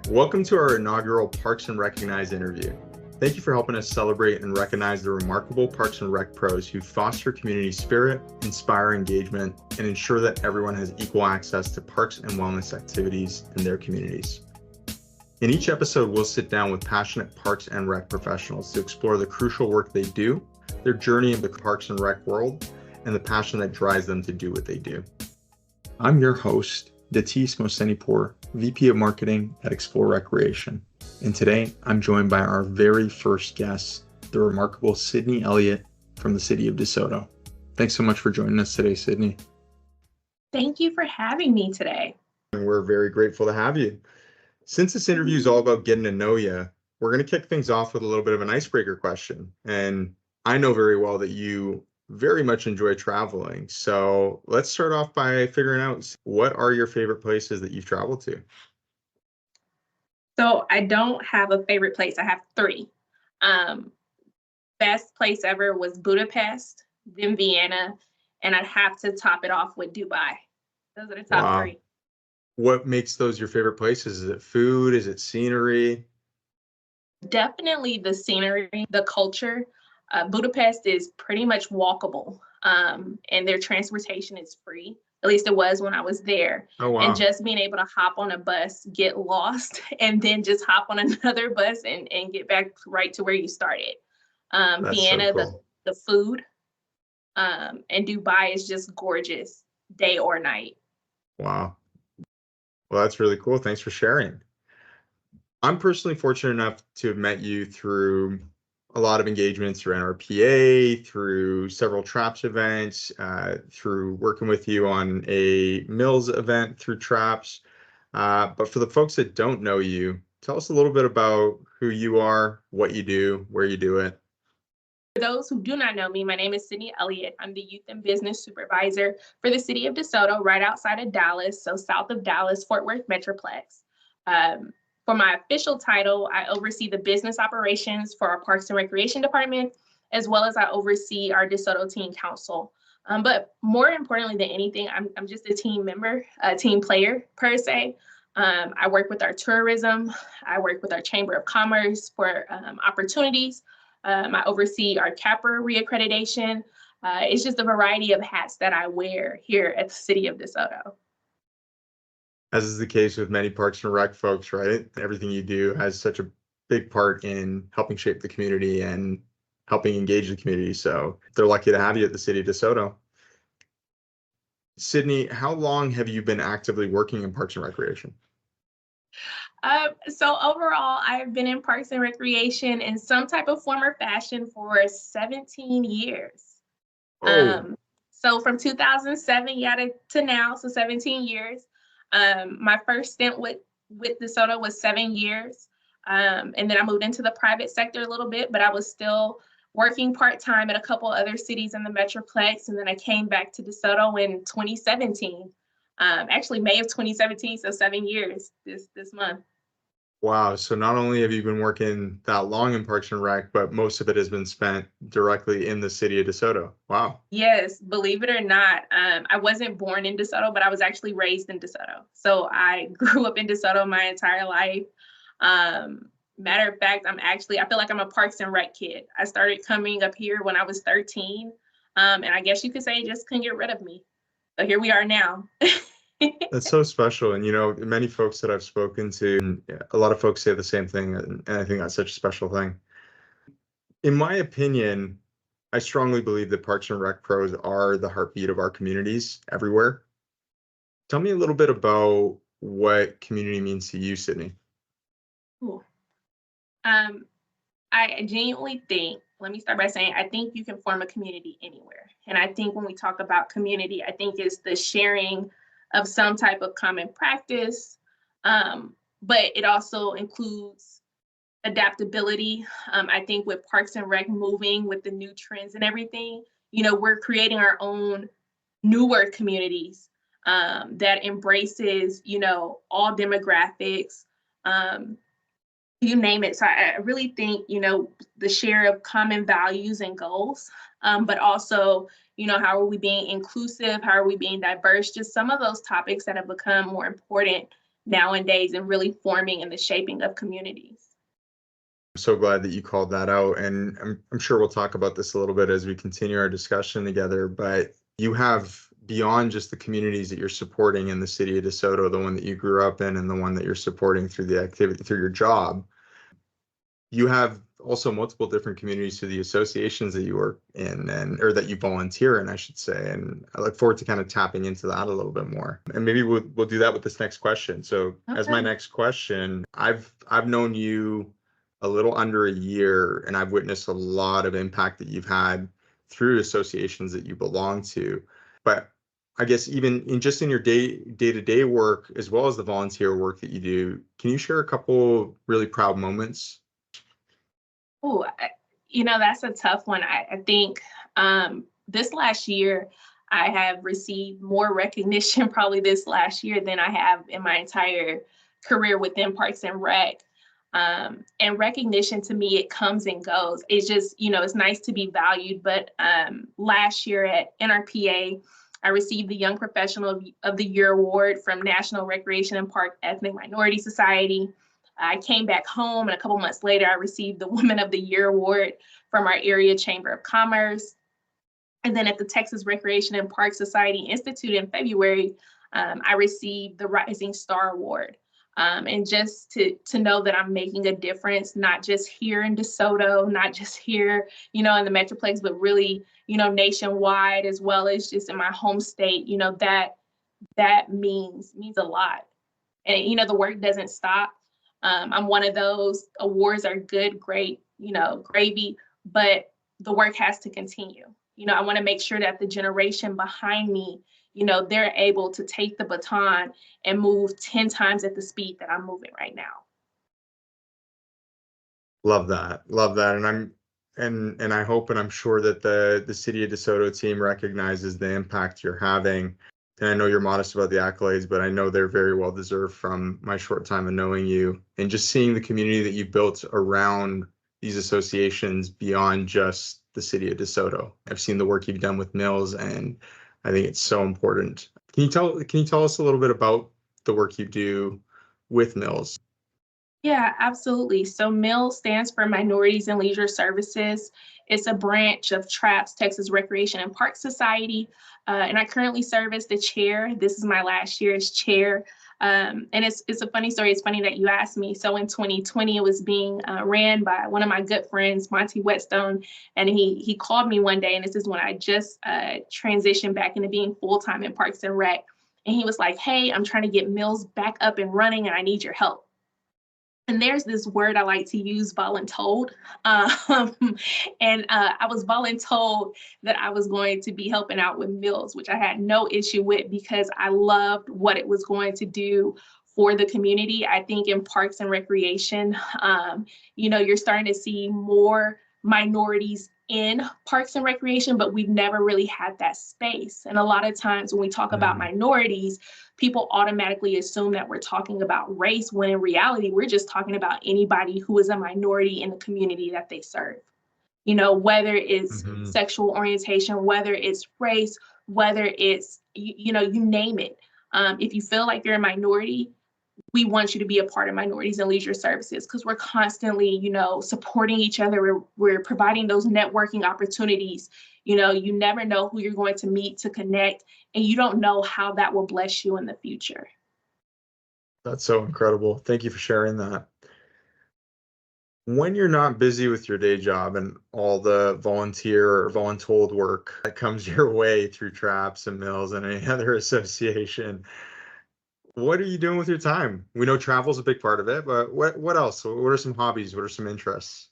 Welcome to our inaugural Parks and Recognize interview. Thank you for helping us celebrate and recognize the remarkable Parks and Rec pros who foster community spirit, inspire engagement, and ensure that everyone has equal access to parks and wellness activities in their communities. In each episode, we'll sit down with passionate Parks and Rec professionals to explore the crucial work they do, their journey in the Parks and Rec world, and the passion that drives them to do what they do. I'm your host, Datis Mosenipur, VP of Marketing at Xplor Recreation. And today, I'm joined by our very first guest, the remarkable Sydney Elliott from the city of DeSoto. Thanks so much for joining us today, Sydney. Thank you for having me today. And we're very grateful to have you. Since this interview is all about getting to know you, we're going to kick things off with a little bit of an icebreaker question. And I know very well that you very much enjoy traveling. So let's start off by figuring out, what are your favorite places that you've traveled to? So I don't have a favorite place. I have three. Best place ever was Budapest, then Vienna, and I'd have to top it off with Dubai. Those are the top three. What makes those your favorite places? Is it food? Is it scenery? Definitely the scenery, the culture. Budapest is pretty much walkable, and their transportation is free. At least it was when I was there. Oh, wow. And just being able to hop on a bus, get lost, and then just hop on another bus and get back right to where you started. Vienna, so cool. the food, and Dubai is just gorgeous, day or night. Wow. Well, that's really cool. Thanks for sharing. I'm personally fortunate enough to have met you through a lot of engagements through NRPA, through several TRAPS events, through working with you on a Mills event through TRAPS. But for the folks that don't know you, tell us a little bit about who you are, what you do, where you do it. For those who do not know me, my name is Sydney Elliott. I'm the Youth and Business Supervisor for the city of DeSoto, right outside of Dallas, so south of Dallas, Fort Worth Metroplex. For my official title, I oversee the business operations for our Parks and Recreation department, as well as I oversee our DeSoto Teen Council. But more importantly than anything, I'm just a team member, a team player per se. I work with our tourism. I work with our Chamber of Commerce for opportunities. I oversee our CAPR reaccreditation. It's just a variety of hats that I wear here at the city of DeSoto. As is the case with many Parks and Rec folks, right? Everything you do has such a big part in helping shape the community and helping engage the community. So they're lucky to have you at the city of DeSoto. Sydney, how long have you been actively working in Parks and Recreation? So overall, I've been in Parks and Recreation in some type of form or fashion for 17 years. Oh. So from 2007, to now, so 17 years. My first stint with DeSoto was 7 years. And then I moved into the private sector a little bit, but I was still working part-time at a couple other cities in the Metroplex. And then I came back to DeSoto in 2017. Actually May of 2017, so 7 years this month. Wow. So not only have you been working that long in Parks and Rec, but most of it has been spent directly in the city of DeSoto. Wow. Yes, believe it or not, I wasn't born in DeSoto, but I was actually raised in DeSoto. So I grew up in DeSoto my entire life. Matter of fact, I feel like I'm a Parks and Rec kid. I started coming up here when I was 13. And I guess you could say just couldn't get rid of me. So here we are now. That's so special. And, many folks that I've spoken to, a lot of folks say the same thing. And I think that's such a special thing. In my opinion, I strongly believe that Parks and Rec pros are the heartbeat of our communities everywhere. Tell me a little bit about what community means to you, Sydney. Cool. I genuinely think, let me start by saying, I think you can form a community anywhere. And I think when we talk about community, I think it's the sharing of some type of common practice, but it also includes adaptability. I think with Parks and Rec moving with the new trends and everything, we're creating our own newer communities that embraces, all demographics, you name it. So I really think, the share of common values and goals, but also, how are we being inclusive? How are we being diverse? Just some of those topics that have become more important nowadays and really forming and the shaping of communities. I'm so glad that you called that out. And I'm sure we'll talk about this a little bit as we continue our discussion together. But you have, beyond just the communities that you're supporting in the city of DeSoto, the one that you grew up in and the one that you're supporting through the activity, through your job, you have also multiple different communities through the associations that you work in, and or that you volunteer in, I should say. And I look forward to kind of tapping into that a little bit more. And maybe we'll do that with this next question. So as my Okay. next question, I've known you a little under a year, and I've witnessed a lot of impact that you've had through associations that you belong to. But I guess even in just in your day-to-day work, as well as the volunteer work that you do, can you share a couple really proud moments? Oh, that's a tough one. I think this last year, I have received more recognition probably this last year than I have in my entire career within Parks and Rec. And recognition to me, it comes and goes. It's just, it's nice to be valued. But last year at NRPA, I received the Young Professional of the Year award from National Recreation and Park Ethnic Minority Society. I came back home, and a couple months later, I received the Woman of the Year award from our area Chamber of Commerce. And then at the Texas Recreation and Park Society Institute in February, I received the Rising Star Award. And just to know that I'm making a difference, not just here in DeSoto, not just here, in the Metroplex, but really, nationwide, as well as just in my home state, that means a lot. And, the work doesn't stop. I'm one of those. Awards are good, great, gravy, but the work has to continue. I want to make sure that the generation behind me, they're able to take the baton and move 10 times at the speed that I'm moving right now. Love that. Love that. And I hope and I'm sure that the City of DeSoto team recognizes the impact you're having. And I know you're modest about the accolades, but I know they're very well deserved from my short time of knowing you and just seeing the community that you built around these associations beyond just the City of DeSoto. I've seen the work you've done with Mills, and I think it's so important. Can you tell us a little bit about the work you do with Mills? Yeah, absolutely. So MIL stands for Minorities and Leisure Services. It's a branch of TRAPS, Texas Recreation and Park Society. And I currently serve as the chair. This is my last year as chair. And it's a funny story. It's funny that you asked me. So in 2020, it was being ran by one of my good friends, Monty Whetstone. And he called me one day, and this is when I just transitioned back into being full-time in Parks and Rec. And he was like, "Hey, I'm trying to get Mills back up and running, and I need your help." And there's this word I like to use, voluntold. And I was voluntold that I was going to be helping out with Mills, which I had no issue with because I loved what it was going to do for the community. I think in Parks and Recreation, you're starting to see more minorities in Parks and Recreation, but we've never really had that space. And a lot of times when we talk about minorities, people automatically assume that we're talking about race, when in reality, we're just talking about anybody who is a minority in the community that they serve. Whether it's sexual orientation, whether it's race, whether it's, you name it. If you feel like you're a minority, we want you to be a part of Minorities and Leisure Services because we're constantly, supporting each other. We're providing those networking opportunities. You never know who you're going to meet to connect, and you don't know how that will bless you in the future. That's so incredible. Thank you for sharing that. When you're not busy with your day job and all the volunteer or voluntold work that comes your way through TRAPS and Mills and any other association, what are you doing with your time? We know travel's a big part of it, but what else? What are some hobbies? What are some interests?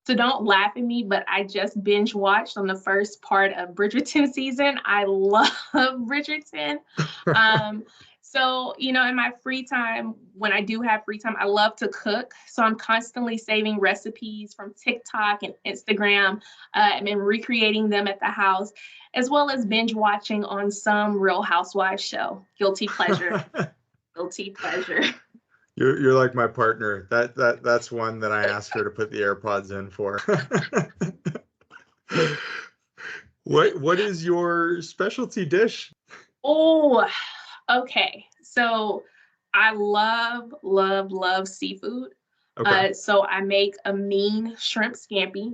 So don't laugh at me, but I just binge watched on the first part of Bridgerton season. I love Bridgerton. So, in my free time, when I do have free time, I love to cook. So I'm constantly saving recipes from TikTok and Instagram and then recreating them at the house, as well as binge watching on some Real Housewives show. Guilty pleasure. Guilty pleasure. You're like my partner. That's one that I asked her to put the AirPods in for. What is your specialty dish? Oh, okay. So I love, love, love seafood. Okay. So I make a mean shrimp scampi,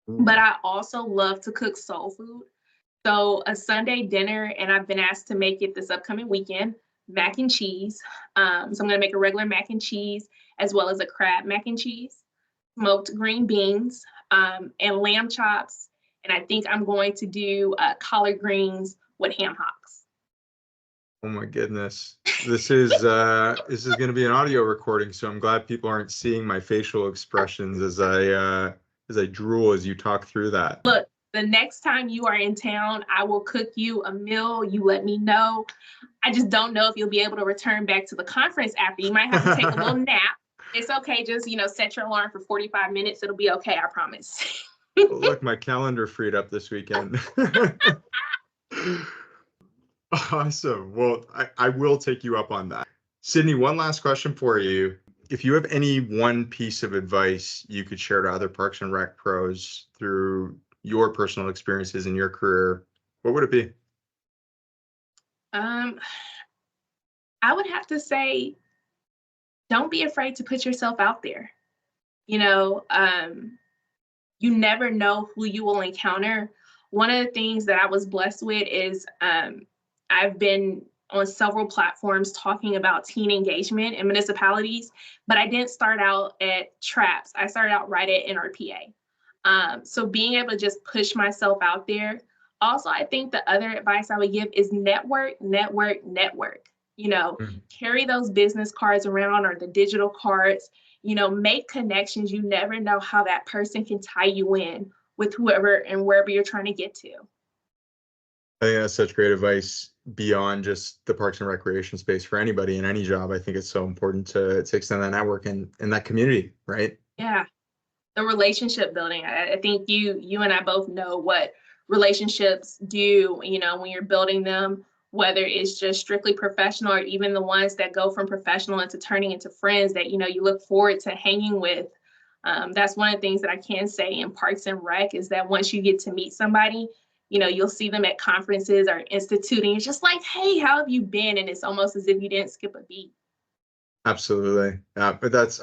but Ooh. I also love to cook soul food. So a Sunday dinner, and I've been asked to make it this upcoming weekend, mac and cheese. So I'm gonna make a regular mac and cheese as well as a crab mac and cheese, smoked green beans, and lamb chops. And I think I'm going to do collard greens with ham hocks. Oh my goodness. This is going to be an audio recording, so I'm glad people aren't seeing my facial expressions as I drool as you talk through that. Look, the next time you are in town, I will cook you a meal. You let me know. I just don't know if you'll be able to return back to the conference after. You might have to take a little nap. It's okay. Just, set your alarm for 45 minutes. It'll be okay. I promise. Look, my calendar freed up this weekend. Awesome. Well, I will take you up on that. Sydney, one last question for you. If you have any one piece of advice you could share to other Parks and Rec pros through your personal experiences in your career, what would it be? Um, I would have to say, don't be afraid to put yourself out there. You know, you never know who you will encounter. One of the things that I was blessed with is I've been on several platforms talking about teen engagement in municipalities, but I didn't start out at TRAPS. I started out right at NRPA. So being able to just push myself out there. Also, I think the other advice I would give is network, network, network. Mhm. Carry those business cards around or the digital cards. Make connections. You never know how that person can tie you in with whoever and wherever you're trying to get to. I think that's such great advice beyond just the Parks and Recreation space for anybody in any job. I think it's so important to extend that network and that community, right? Yeah, the relationship building. I think you and I both know what relationships do, when you're building them, whether it's just strictly professional or even the ones that go from professional into turning into friends that, you look forward to hanging with. That's one of the things that I can say in Parks and Rec is that once you get to meet somebody, you'll see them at conferences or instituting. It's just like, hey, how have you been? And it's almost as if you didn't skip a beat. Absolutely. But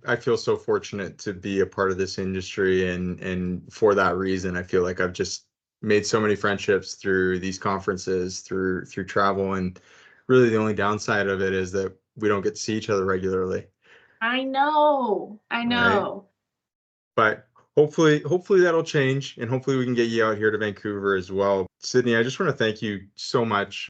I feel so fortunate to be a part of this industry, and for that reason, I feel like I've just made so many friendships through these conferences, through travel, and really the only downside of it is that we don't get to see each other regularly, I know. I right? know. But hopefully that'll change, and hopefully we can get you out here to Vancouver as well. Sydney, I just want to thank you so much.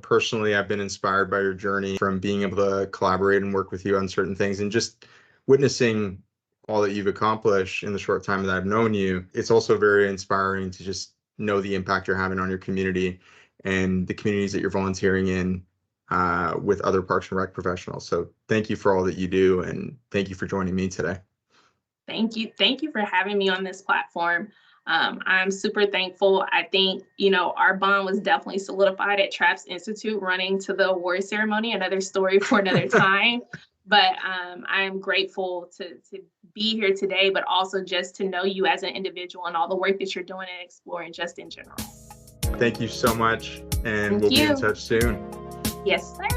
Personally, I've been inspired by your journey from being able to collaborate and work with you on certain things, and just witnessing all that you've accomplished in the short time that I've known you. It's also very inspiring to just know the impact you're having on your community and the communities that you're volunteering in with other Parks and Rec professionals. So thank you for all that you do, and thank you for joining me today. Thank you. Thank you for having me on this platform. I'm super thankful. I think, our bond was definitely solidified at TRAPS Institute running to the award ceremony, another story for another time. But I am grateful to be here today, but also just to know you as an individual and all the work that you're doing and exploring just in general. Thank you so much, and Thank we'll be in you. touch soon. Yes, sir.